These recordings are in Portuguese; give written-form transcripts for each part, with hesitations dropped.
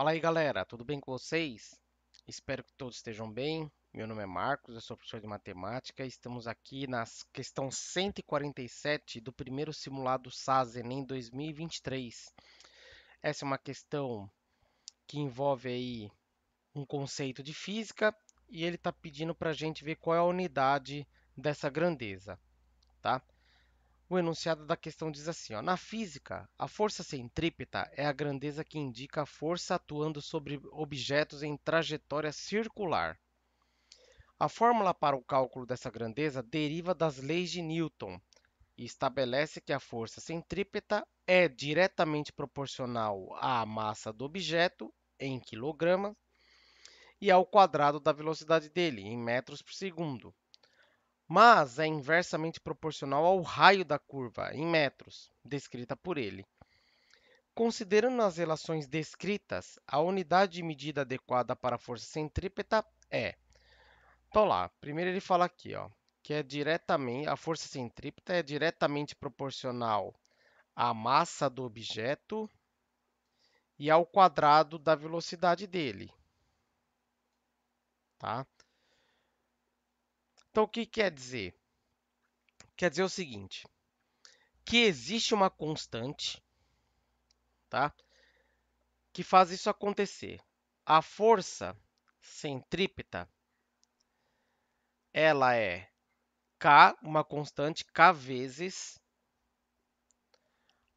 Fala aí, galera, tudo bem com vocês? Espero que todos estejam bem. Meu nome é Marcos, eu sou professor de matemática. Estamos aqui na questão 147 do primeiro simulado SAS Enem 2023. Essa é uma questão que envolve aí um conceito de física e ele está pedindo para a gente ver qual é a unidade dessa grandeza, tá? O enunciado da questão diz assim, ó, na física, a força centrípeta é a grandeza que indica a força atuando sobre objetos em trajetória circular. A fórmula para o cálculo dessa grandeza deriva das leis de Newton e estabelece que a força centrípeta é diretamente proporcional à massa do objeto, em quilogramas, e ao quadrado da velocidade dele, em metros por segundo, mas é inversamente proporcional ao raio da curva, em metros, descrita por ele. Considerando as relações descritas, a unidade de medida adequada para a força centrípeta é. Então lá, primeiro ele fala aqui, ó, que é diretamente, a força centrípeta é diretamente proporcional à massa do objeto e ao quadrado da velocidade dele, tá? Então o que quer dizer? Quer dizer o seguinte, que existe uma constante, tá? Que faz isso acontecer. A força centrípeta, ela é K, uma constante K vezes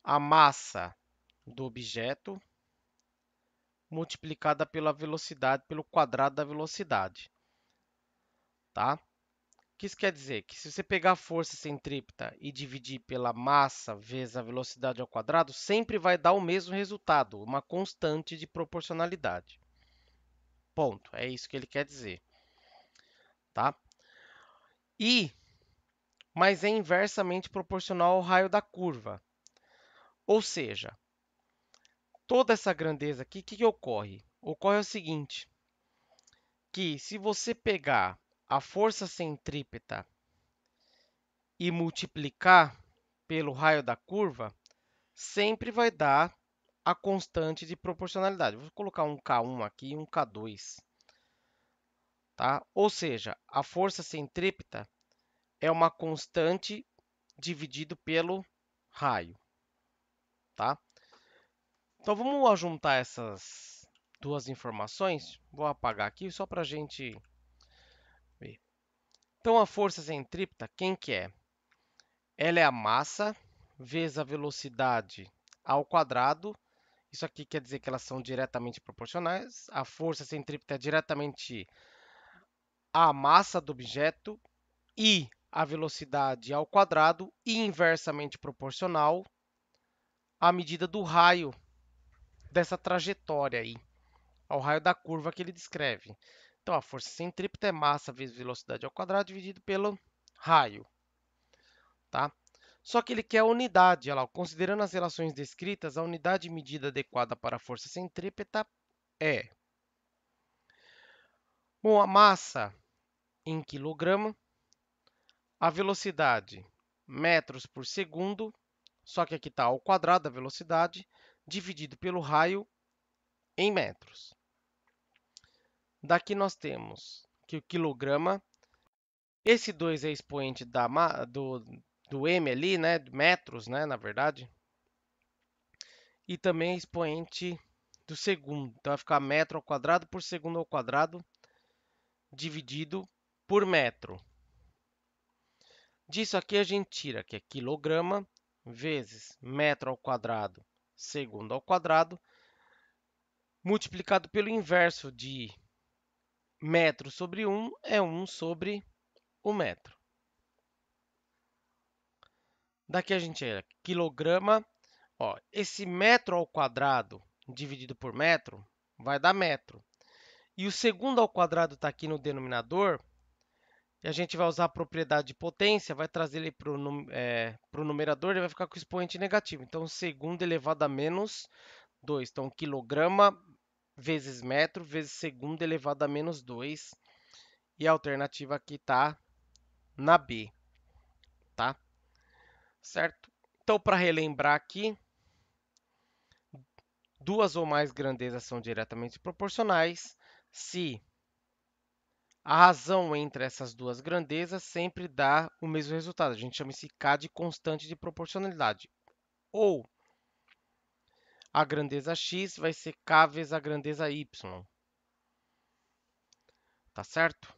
a massa do objeto multiplicada pela velocidade, pelo quadrado da velocidade, tá? O que isso quer dizer? Que se você pegar a força centrípeta e dividir pela massa vezes a velocidade ao quadrado, sempre vai dar o mesmo resultado, uma constante de proporcionalidade. Ponto. É isso que ele quer dizer, tá? Mas é inversamente proporcional ao raio da curva. Ou seja, toda essa grandeza aqui, o que ocorre? Ocorre o seguinte, que se você pegar a força centrípeta e multiplicar pelo raio da curva, sempre vai dar a constante de proporcionalidade. Vou colocar um K1 aqui e um K2, tá? Ou seja, a força centrípeta é uma constante dividido pelo raio, tá? Então vamos juntar essas duas informações. Vou apagar aqui só para a gente ver. Então a força centrípeta, quem que é? Ela é a massa vezes a velocidade ao quadrado. Isso aqui quer dizer que elas são diretamente proporcionais. A força centrípeta é diretamente a massa do objeto e a velocidade ao quadrado e inversamente proporcional à medida do raio dessa trajetória aí, ao raio da curva que ele descreve. Então, a força centrípeta é massa vezes velocidade ao quadrado dividido pelo raio, tá? Só que ele quer a unidade, olha lá, considerando as relações descritas, a unidade de medida adequada para a força centrípeta é, bom, a massa em quilograma, a velocidade metros por segundo, só que aqui está ao quadrado da velocidade, dividido pelo raio em metros. Daqui nós temos que o quilograma, esse 2 é expoente do m ali, né, metros, né, na verdade, e também é expoente do segundo. Então vai ficar metro ao quadrado por segundo ao quadrado dividido por metro. Disso aqui a gente tira que é quilograma vezes metro ao quadrado segundo ao quadrado multiplicado pelo inverso de metro sobre 1 é 1 sobre o metro. Daqui a gente tira quilograma, ó, esse metro ao quadrado dividido por metro vai dar metro. E o segundo ao quadrado está aqui no denominador, e a gente vai usar a propriedade de potência, vai trazer ele para o numerador, ele vai ficar com o expoente negativo. Então, segundo elevado a menos 2. Então, quilograma vezes metro vezes segundo elevado a menos 2. E a alternativa aqui está na B, tá? Certo? Então, para relembrar aqui, duas ou mais grandezas são diretamente proporcionais se a razão entre essas duas grandezas sempre dá o mesmo resultado. A gente chama esse K de constante de proporcionalidade. Ou a grandeza x vai ser k vezes a grandeza y, tá certo?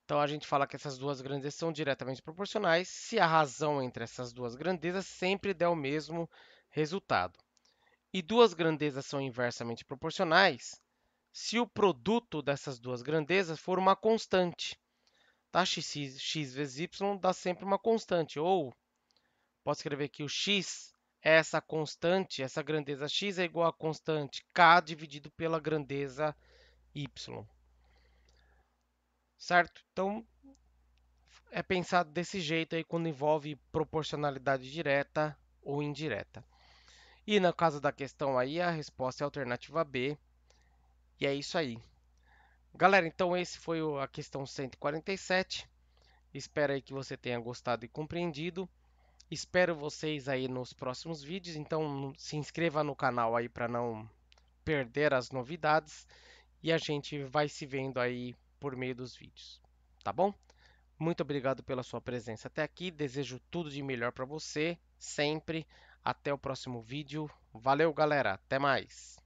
Então a gente fala que essas duas grandezas são diretamente proporcionais se a razão entre essas duas grandezas sempre der o mesmo resultado. E duas grandezas são inversamente proporcionais se o produto dessas duas grandezas for uma constante. Tá? X vezes y dá sempre uma constante. Ou, posso escrever que o x é essa constante, essa grandeza x é igual a constante k dividido pela grandeza y. Certo? Então, é pensado desse jeito aí quando envolve proporcionalidade direta ou indireta. E no caso da questão aí, a resposta é a alternativa B. E é isso aí. Galera, então esse foi a questão 147. Espero aí que você tenha gostado e compreendido. Espero vocês aí nos próximos vídeos. Então se inscreva no canal aí para não perder as novidades. E a gente vai se vendo aí por meio dos vídeos. Tá bom? Muito obrigado pela sua presença até aqui. Desejo tudo de melhor para você, sempre. Até o próximo vídeo. Valeu, galera. Até mais.